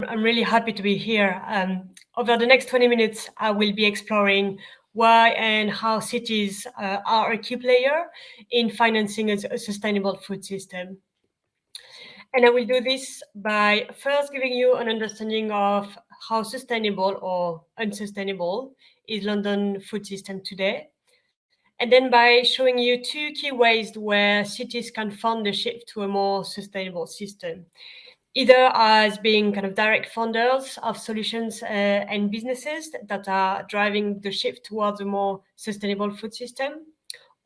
I'm really happy to be here. Over the next 20 minutes, I will be exploring why and how cities are a key player in financing a sustainable food system. And I will do this by first giving you an understanding of how sustainable or unsustainable is London food system today. And then by showing you two key ways where cities can fund the shift to a more sustainable system, either as being kind of direct funders of solutions and businesses that are driving the shift towards a more sustainable food system,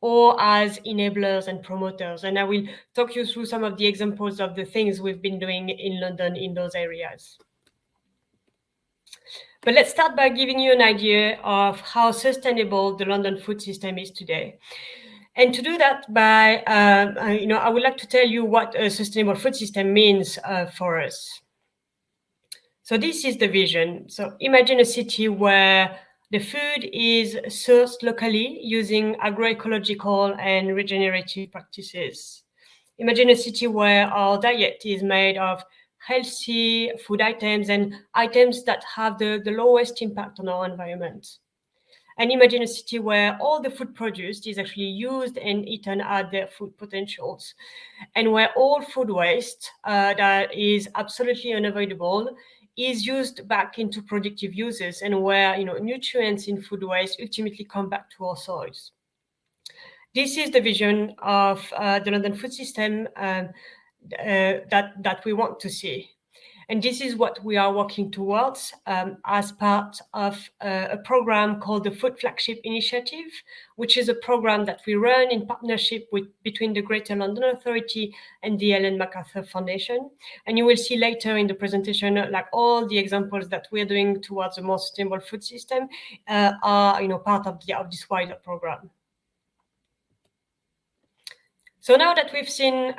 or as enablers and promoters. And I will talk you through some of the examples of the things we've been doing in London in those areas. But let's start by giving you an idea of how sustainable the London food system is today. And to do that, I would like to tell you what a sustainable food system means for us. So this is the vision. So imagine a city where the food is sourced locally using agroecological and regenerative practices. Imagine a city where our diet is made of healthy food items and items that have the lowest impact on our environment. And imagine a city where all the food produced is actually used and eaten at their food potentials, and where all food waste that is absolutely unavoidable is used back into productive uses, and where nutrients in food waste ultimately come back to our soils. This is the vision of the London food system that we want to see. And this is what we are working towards as part of a program called the Food Flagship Initiative, which is a program that we run in partnership between the Greater London Authority and the Ellen MacArthur Foundation. And you will see later in the presentation, like all the examples that we're doing towards a more sustainable food system are part of this wider program. So now that we've seen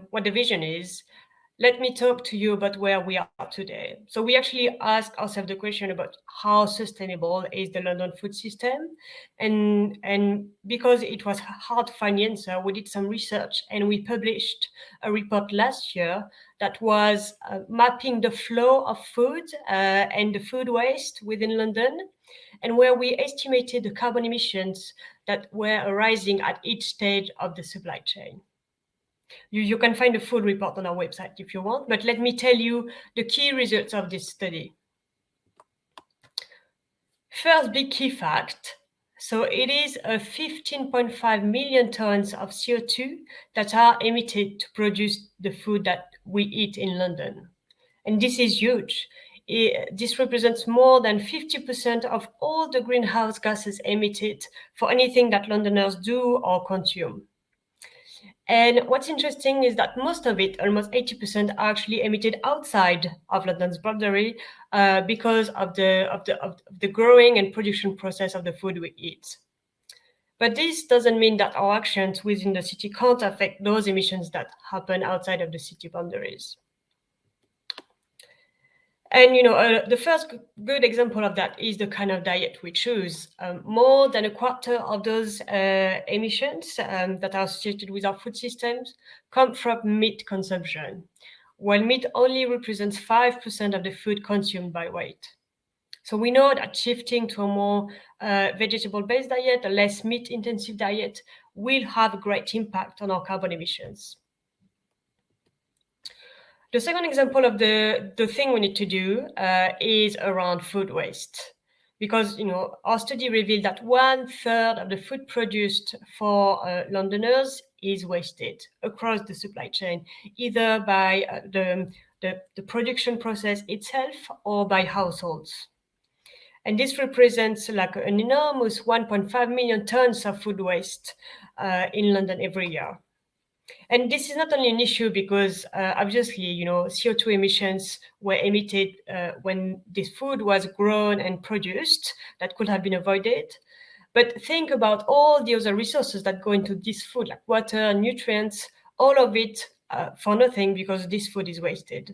what the vision is, let me talk to you about where we are today. So we actually asked ourselves the question about how sustainable is the London food system. And because it was hard to find the answer, we did some research and we published a report last year that was mapping the flow of food and the food waste within London, and where we estimated the carbon emissions that were arising at each stage of the supply chain. You can find a full report on our website if you want, but let me tell you the key results of this study. First big key fact, so it is a 15.5 million tons of CO2 that are emitted to produce the food that we eat in London. And this is huge. This represents more than 50% of all the greenhouse gases emitted for anything that Londoners do or consume. And what's interesting is that most of it, almost 80%, are actually emitted outside of London's boundary because of the growing and production process of the food we eat. But this doesn't mean that our actions within the city can't affect those emissions that happen outside of the city boundaries. And the first good example of that is the kind of diet we choose. More than a quarter of those emissions that are associated with our food systems come from meat consumption, while meat only represents 5% of the food consumed by weight. So we know that shifting to a more vegetable-based diet, a less meat-intensive diet, will have a great impact on our carbon emissions. The second example of the thing we need to do is around food waste, because our study revealed that 1/3 of the food produced for Londoners is wasted across the supply chain, either by the production process itself or by households. And this represents like an enormous 1.5 million tons of food waste in London every year. And this is not only an issue because obviously, CO2 emissions were emitted when this food was grown and produced that could have been avoided. But think about all the other resources that go into this food, like water, nutrients, all of it for nothing because this food is wasted.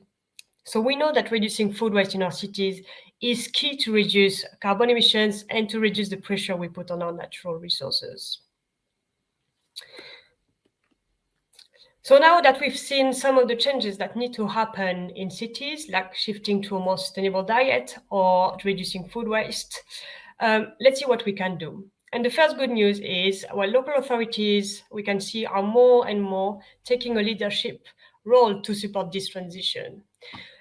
So we know that reducing food waste in our cities is key to reduce carbon emissions and to reduce the pressure we put on our natural resources. So now that we've seen some of the changes that need to happen in cities, like shifting to a more sustainable diet or reducing food waste, let's see what we can do. And the first good news is our local authorities, we can see, are more and more taking a leadership role to support this transition.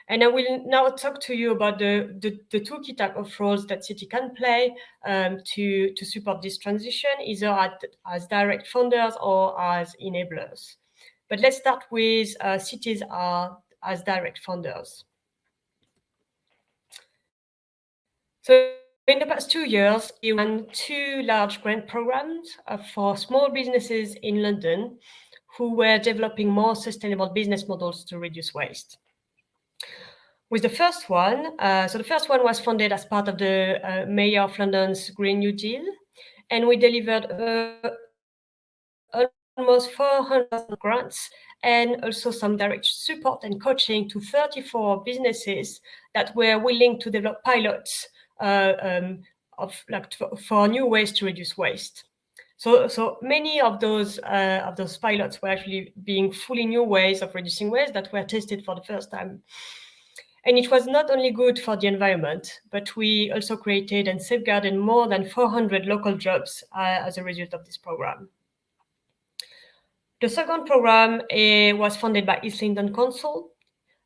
And I will now talk to you about the two key type of roles that city can play to support this transition, either as direct funders or as enablers. But let's start with cities as direct funders. So in the past 2 years, we ran two large grant programs for small businesses in London who were developing more sustainable business models to reduce waste. With the first one, so the first one was funded as part of the Mayor of London's Green New Deal, and we delivered almost 400 grants and also some direct support and coaching to 34 businesses that were willing to develop pilots for new ways to reduce waste. So many of those pilots were actually being fully new ways of reducing waste that were tested for the first time. And it was not only good for the environment, but we also created and safeguarded more than 400 local jobs as a result of this program. The second program was funded by East London Council.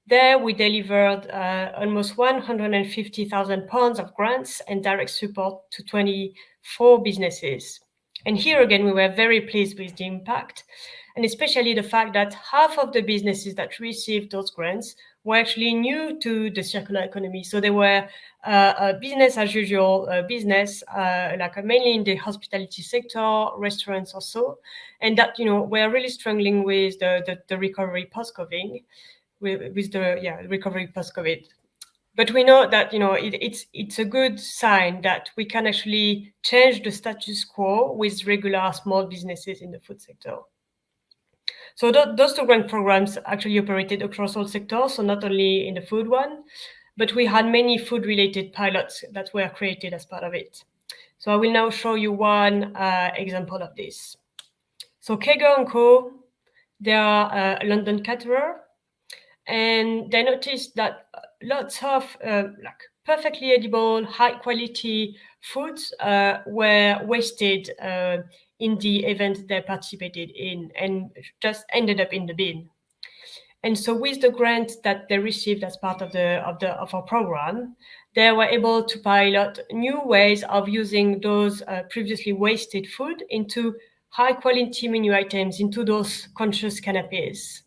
There we delivered almost £150,000 of grants and direct support to 24 businesses. And here again, we were very pleased with the impact, and especially the fact that half of the businesses that received those grants were actually new to the circular economy. So they were a business as usual business, like mainly in the hospitality sector, restaurants or so, and that were really struggling with the recovery post-COVID, with the recovery post-COVID. But we know that it's a good sign that we can actually change the status quo with regular small businesses in the food sector. So those two grant programs actually operated across all sectors, so not only in the food one, but we had many food-related pilots that were created as part of it. So I will now show you one example of this. So Keger & Co., they are a London caterer, and they noticed that lots of perfectly edible, high-quality foods were wasted in the event they participated in and just ended up in the bin. And so with the grant that they received as part of our program, they were able to pilot new ways of using those previously wasted food into high-quality menu items, into those conscious canapes.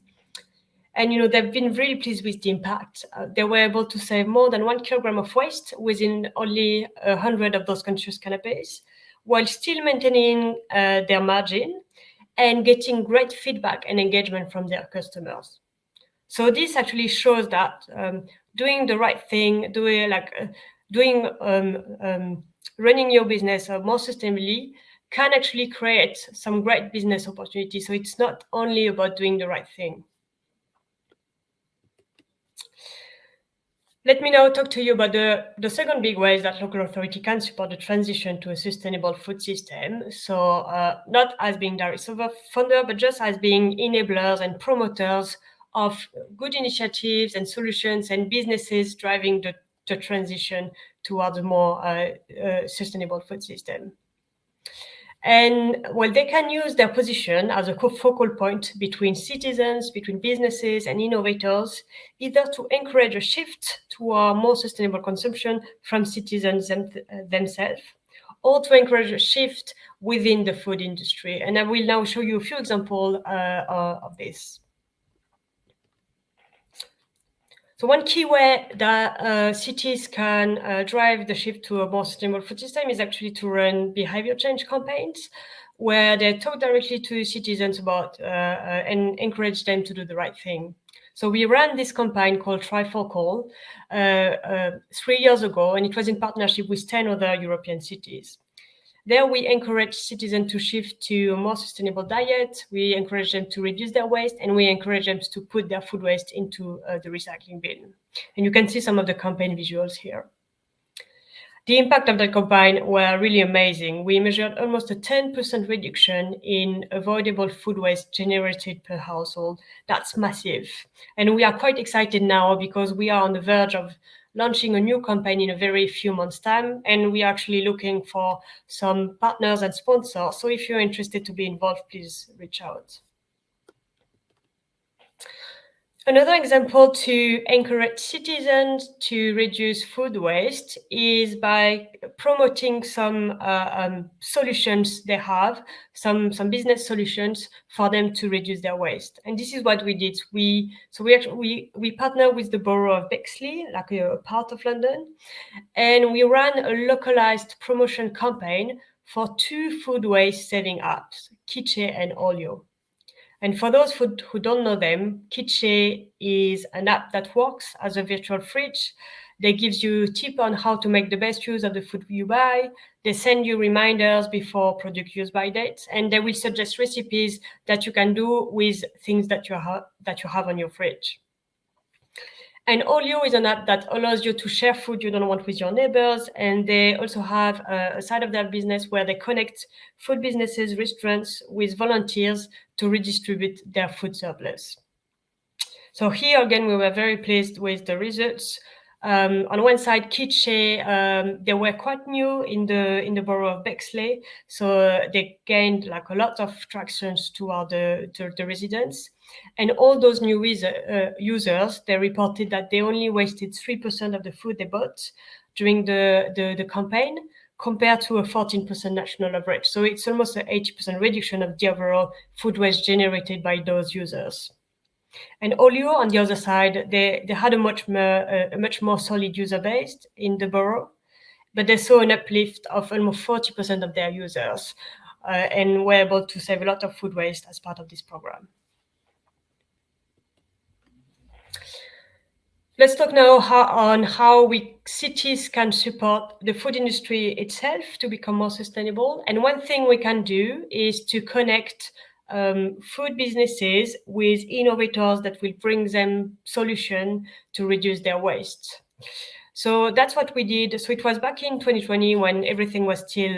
And they've been really pleased with the impact. They were able to save more than 1 kilogram of waste within only 100 of those conscious canapes, while still maintaining their margin and getting great feedback and engagement from their customers. So this actually shows that doing the right thing, running your business more sustainably can actually create some great business opportunities. So it's not only about doing the right thing. Let me now talk to you about the second big way that local authority can support the transition to a sustainable food system. So not as being direct funder, but just as being enablers and promoters of good initiatives and solutions and businesses driving the transition towards a more sustainable food system. And they can use their position as a focal point between citizens, between businesses and innovators, either to encourage a shift to a more sustainable consumption from citizens themselves, or to encourage a shift within the food industry. And I will now show you a few examples of this. So one key way that cities can drive the shift to a more sustainable food system is actually to run behavior change campaigns where they talk directly to citizens about and encourage them to do the right thing. So we ran this campaign called Trifocal 3 years ago, and it was in partnership with 10 other European cities. There we encourage citizens to shift to a more sustainable diet, we encourage them to reduce their waste, and we encourage them to put their food waste into the recycling bin. And you can see some of the campaign visuals here. The impact of that campaign were really amazing. We measured almost a 10% reduction in avoidable food waste generated per household. That's massive. And we are quite excited now because we are on the verge of launching a new campaign in a very few months' time. And we are actually looking for some partners and sponsors. So if you're interested to be involved, please reach out. Another example to encourage citizens to reduce food waste is by promoting some solutions they have, some business solutions for them to reduce their waste. And this is what we did. We partner with the borough of Bexley, like a part of London, and we ran a localized promotion campaign for two food waste saving apps, Kitche and Olio. And for those who don't know them, Kitche is an app that works as a virtual fridge. They gives you tips on how to make the best use of the food you buy. They send you reminders before product use by date, and they will suggest recipes that you can do with things that you have on your fridge. And Olio is an app that allows you to share food you don't want with your neighbors. And they also have a side of their business where they connect food businesses, restaurants with volunteers to redistribute their food surplus. So here again, we were very pleased with the results. On one side, Kitche, they were quite new in the borough of Bexley, so they gained like a lot of tractions toward the residents. And all those new users, they reported that they only wasted 3% of the food they bought during the campaign, compared to a 14% national average. So it's almost an 80% reduction of the overall food waste generated by those users. And Olio, on the other side, they had a much more solid user base in the borough, but they saw an uplift of almost 40% of their users, and were able to save a lot of food waste as part of this program. Let's talk now on how cities can support the food industry itself to become more sustainable. And one thing we can do is to connect food businesses with innovators that will bring them solutions to reduce their waste. So that's what we did. So it was back in 2020 when everything was still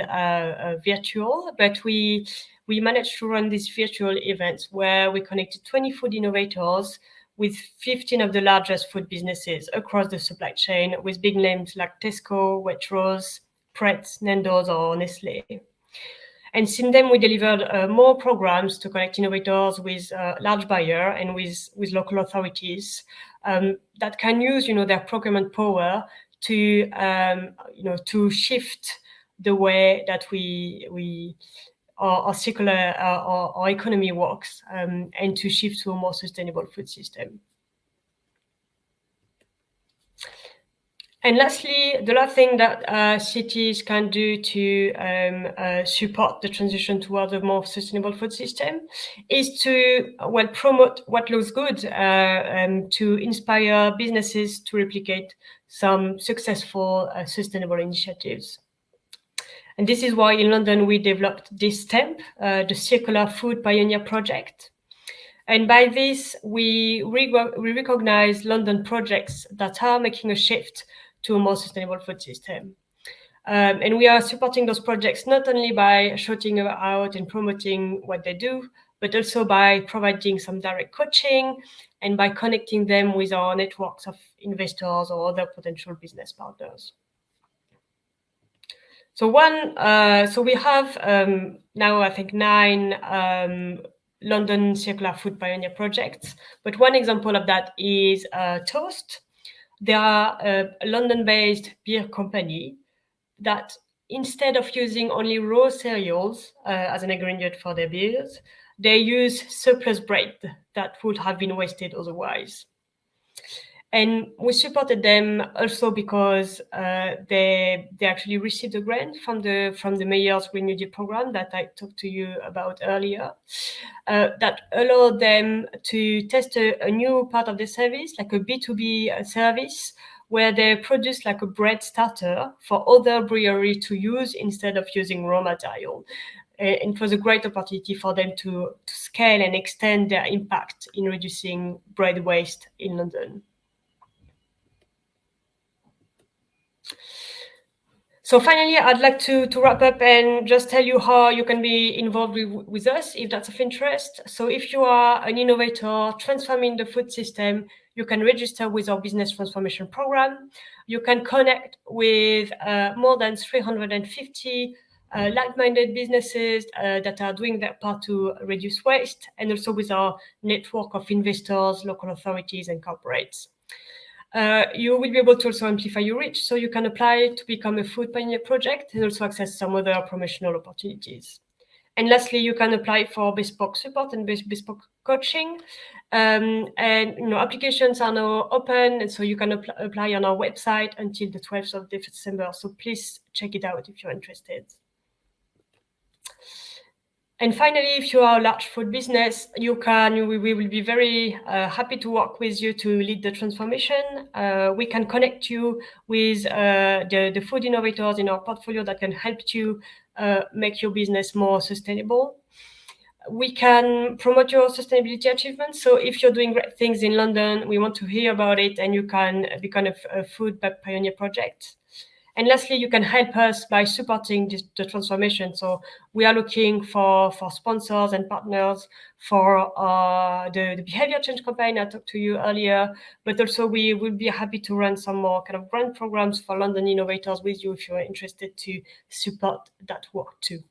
virtual, but we managed to run these virtual events where we connected 20 food innovators with 15 of the largest food businesses across the supply chain, with big names like Tesco, Waitrose, Pret, Nando's, or Nestle. And since then, we delivered more programs to connect innovators with large buyers and with local authorities that can use, their procurement power to, to shift the way that our circular our economy works, and to shift to a more sustainable food system. And lastly, the last thing that cities can do to support the transition towards a more sustainable food system is to, promote what looks good, to inspire businesses to replicate some successful sustainable initiatives. And this is why in London we developed this stamp, the Circular Food Pioneer Project. And by this, we recognize London projects that are making a shift to a more sustainable food system. And we are supporting those projects not only by shouting out and promoting what they do, but also by providing some direct coaching and by connecting them with our networks of investors or other potential business partners. So we have now, I think, 9 London Circular Food Pioneer projects. But one example of that is Toast. They are a London-based beer company that, instead of using only raw cereals as an ingredient for their beers, they use surplus bread that would have been wasted otherwise. And we supported them also because they actually received a grant from the Mayor's Green New Deal program that I talked to you about earlier, that allowed them to test a new part of the service, like a B2B service, where they produce like a bread starter for other breweries to use instead of using raw material. And it was a great opportunity for them to scale and extend their impact in reducing bread waste in London. So finally, I'd like to wrap up and just tell you how you can be involved with us if that's of interest. So if you are an innovator transforming the food system, you can register with our business transformation program. You can connect with more than 350 like-minded businesses that are doing their part to reduce waste, and also with our network of investors, local authorities, and corporates. You will be able to also amplify your reach, so you can apply to become a food pioneer project and also access some other promotional opportunities. And lastly, you can apply for bespoke support and bespoke coaching. And applications are now open, and so you can apply on our website until the 12th of December. So please check it out if you're interested. And finally, if you are a large food business, we will be very happy to work with you to lead the transformation. We can connect you with the food innovators in our portfolio that can help you make your business more sustainable. We can promote your sustainability achievements. So if you're doing great things in London, we want to hear about it, and you can become a food pioneer project. And lastly, you can help us by supporting the transformation. So we are looking for sponsors and partners for the behavior change campaign I talked to you earlier, but also we will be happy to run some more kind of grant programs for London innovators with you if you're interested to support that work too.